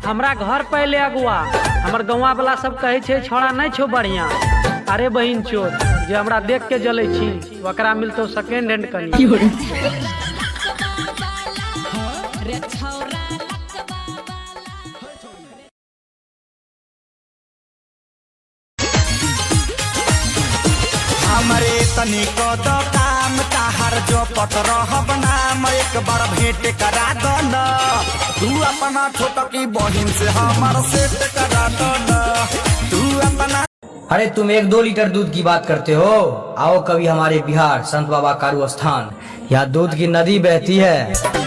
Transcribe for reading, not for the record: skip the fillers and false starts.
हमरा घर पहले अगुआ हमर गौवा वाला सब कहे छे छोड़ा नहीं छो बढ़िया। अरे बहिन चोत जे हमरा देख के जले छी वकरा मिलतो सेकेंड हैंड कनी। हमरे तनिक तो काम ताहर जो पत रहब नाम एक बार भेंट करा दो न। तू अपना छोटकी बहिन से हमार सेट करा दो न। तू अपना अरे तुम 1-2 लीटर दूध की बात करते हो। आओ कभी हमारे बिहार संत बाबा कारू स्थान, यहाँ दूध की नदी बहती है।